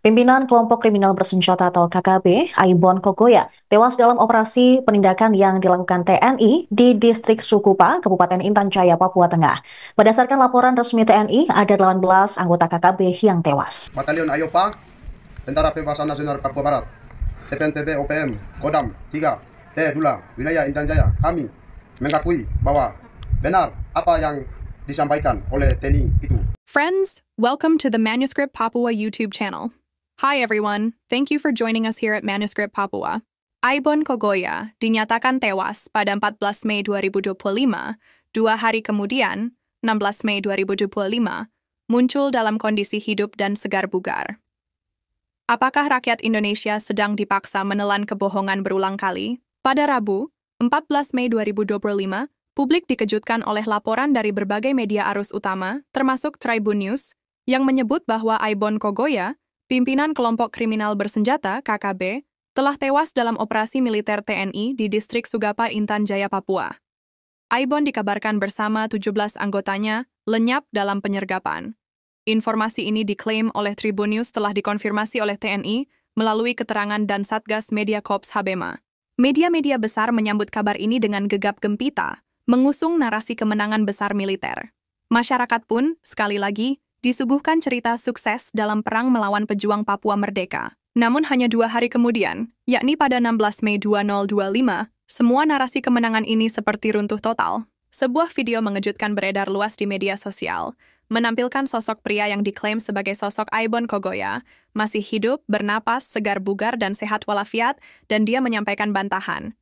Pimpinan kelompok kriminal bersenjata atau KKB, Aibon Kogoya, tewas dalam operasi penindakan yang dilakukan TNI di distrik Sukupa, Kabupaten Intan Jaya, Papua Tengah. Berdasarkan laporan resmi TNI, ada 18 anggota KKB yang tewas. Batalion Ayopa, Tentara Pembebasan Nasional Papua Barat, TPNPB OPM, Kodam 3, Dula, Wilayah Intan Jaya, kami mengakui bahwa benar apa yang disampaikan oleh TNI itu. Friends, welcome to the Manuscript Papua YouTube channel. Hi everyone, thank you for joining us here at Manuscript Papua. Aibon Kogoya dinyatakan tewas pada 14 Mei 2025, 2 hari kemudian, 16 Mei 2025, muncul dalam kondisi hidup dan segar bugar. Apakah rakyat Indonesia sedang dipaksa menelan kebohongan berulang kali? Pada Rabu, 14 Mei 2025, publik dikejutkan oleh laporan dari berbagai media arus utama, termasuk Tribun News, yang menyebut bahwa Aibon Kogoya, pimpinan kelompok kriminal bersenjata (KKB), telah tewas dalam operasi militer TNI di distrik Sugapa, Intan Jaya, Papua. Aibon dikabarkan bersama 17 anggotanya lenyap dalam penyergapan. Informasi ini diklaim oleh Tribun News telah dikonfirmasi oleh TNI melalui keterangan dan Satgas Media Korps Habema. Media-media besar menyambut kabar ini dengan gegap gempita, mengusung narasi kemenangan besar militer. Masyarakat pun, sekali lagi, disuguhkan cerita sukses dalam perang melawan pejuang Papua Merdeka. Namun hanya 2 hari kemudian, yakni pada 16 Mei 2025, semua narasi kemenangan ini seperti runtuh total. Sebuah video mengejutkan beredar luas di media sosial, menampilkan sosok pria yang diklaim sebagai sosok Aibon Kogoya, masih hidup, bernapas, segar bugar, dan sehat walafiat, dan dia menyampaikan bantahan.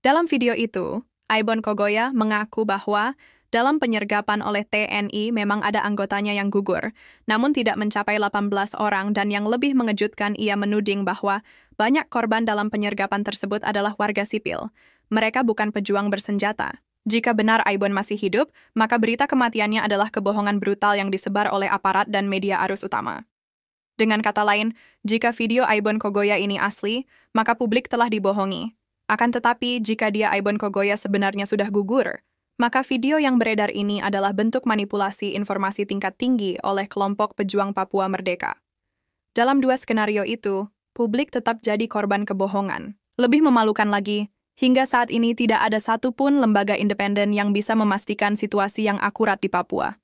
Dalam video itu, Aibon Kogoya mengaku bahwa dalam penyergapan oleh TNI memang ada anggotanya yang gugur, namun tidak mencapai 18 orang dan yang lebih mengejutkan ia menuding bahwa banyak korban dalam penyergapan tersebut adalah warga sipil. Mereka bukan pejuang bersenjata. Jika benar Aibon masih hidup, maka berita kematiannya adalah kebohongan brutal yang disebar oleh aparat dan media arus utama. Dengan kata lain, jika video Aibon Kogoya ini asli, maka publik telah dibohongi. Akan tetapi, jika dia Aibon Kogoya sebenarnya sudah gugur, maka video yang beredar ini adalah bentuk manipulasi informasi tingkat tinggi oleh kelompok pejuang Papua Merdeka. Dalam 2 skenario itu, publik tetap jadi korban kebohongan. Lebih memalukan lagi, hingga saat ini tidak ada satupun lembaga independen yang bisa memastikan situasi yang akurat di Papua.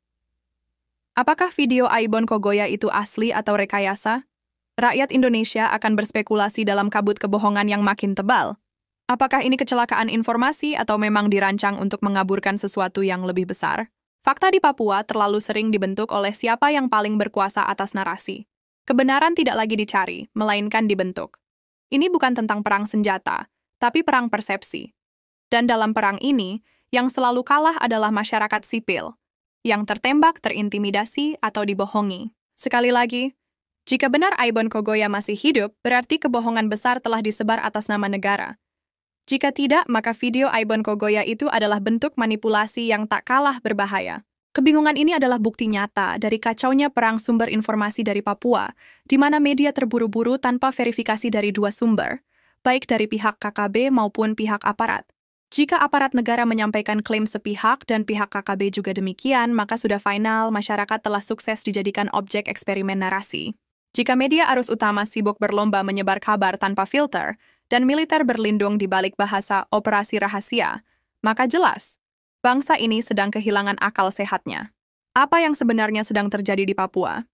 Apakah video Aibon Kogoya itu asli atau rekayasa? Rakyat Indonesia akan berspekulasi dalam kabut kebohongan yang makin tebal. Apakah ini kecelakaan informasi atau memang dirancang untuk mengaburkan sesuatu yang lebih besar? Fakta di Papua terlalu sering dibentuk oleh siapa yang paling berkuasa atas narasi. Kebenaran tidak lagi dicari, melainkan dibentuk. Ini bukan tentang perang senjata, tapi perang persepsi. Dan dalam perang ini, yang selalu kalah adalah masyarakat sipil, yang tertembak, terintimidasi, atau dibohongi. Sekali lagi, jika benar Aibon Kogoya masih hidup, berarti kebohongan besar telah disebar atas nama negara. Jika tidak, maka video Aibon Kogoya itu adalah bentuk manipulasi yang tak kalah berbahaya. Kebingungan ini adalah bukti nyata dari kacaunya perang sumber informasi dari Papua, di mana media terburu-buru tanpa verifikasi dari 2 sumber, baik dari pihak KKB maupun pihak aparat. Jika aparat negara menyampaikan klaim sepihak dan pihak KKB juga demikian, maka sudah final masyarakat telah sukses dijadikan objek eksperimen narasi. Jika media arus utama sibuk berlomba menyebar kabar tanpa filter, dan militer berlindung di balik bahasa operasi rahasia, maka jelas, bangsa ini sedang kehilangan akal sehatnya. Apa yang sebenarnya sedang terjadi di Papua?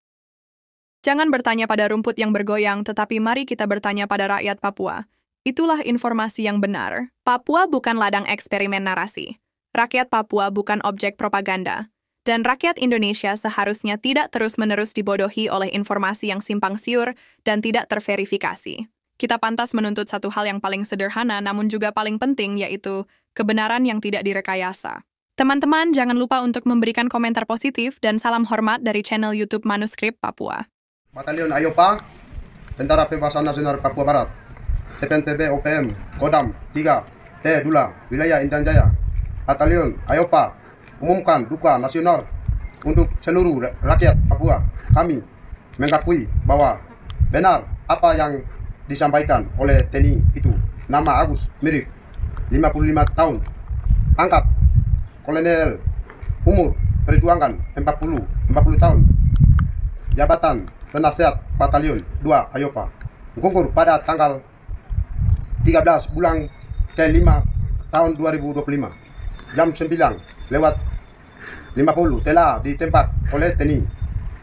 Jangan bertanya pada rumput yang bergoyang, tetapi mari kita bertanya pada rakyat Papua. Itulah informasi yang benar. Papua bukan ladang eksperimen narasi. Rakyat Papua bukan objek propaganda. Dan rakyat Indonesia seharusnya tidak terus-menerus dibodohi oleh informasi yang simpang siur dan tidak terverifikasi. Kita pantas menuntut satu hal yang paling sederhana namun juga paling penting, yaitu kebenaran yang tidak direkayasa. Teman-teman, jangan lupa untuk memberikan komentar positif dan salam hormat dari channel YouTube Manuscript Papua. Batalion Ayopa, Tentara Pembebasan Nasional Papua Barat, TPNPB OPM, Kodam 3, Dula, Wilayah Intan Jaya. Batalion Ayopa umumkan duka nasional untuk seluruh rakyat Papua. Kami mengakui bahwa benar apa yang disampaikan oleh TNI itu. Nama Agus Mirip, 55 tahun, pangkat Kolonel, umur perjuangan 40 tahun, jabatan Penasihat Batalion 2 Ayopa gugur pada tanggal 13 bulan ke-5 tahun 2025 jam 9:50 telah ditembak oleh TNI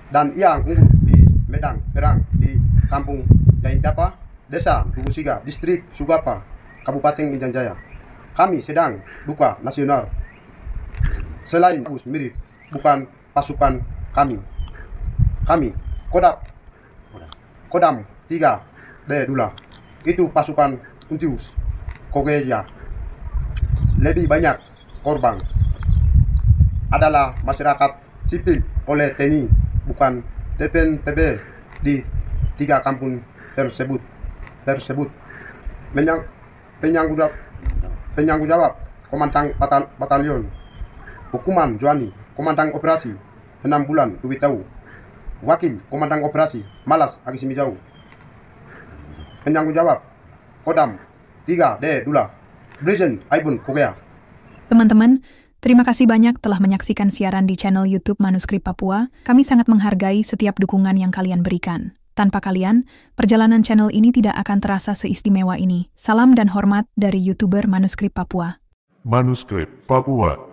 dan ia gugur di Medang Perang di Kampung Jaintapa, Desa Tugusiga, Distrik Sugapa, Kabupaten Intan Jaya. Kami sedang duka nasional. Selain Agus mirip, bukan pasukan kami. Kami Kodam 3D Dula. Itu pasukan Untius Kogeya. Lebih banyak korban adalah masyarakat sipil oleh TNI, bukan TPNPB di 3 kampung tersebut. Penyanggung jawab Komandan Batalion Hukuman Joani, Komandan Operasi 6 bulan Duit Tahu, Wakil Komandan Operasi Malas Agisimijau, Penyanggung jawab Kodam 3D Dula, Brigjen Aibun Kogea. Teman-teman, terima kasih banyak telah menyaksikan siaran di channel YouTube Manuskrip Papua. Kami sangat menghargai setiap dukungan yang kalian berikan. Tanpa kalian, perjalanan channel ini tidak akan terasa seistimewa ini. Salam dan hormat dari YouTuber Manuskrip Papua. Manuskrip Papua.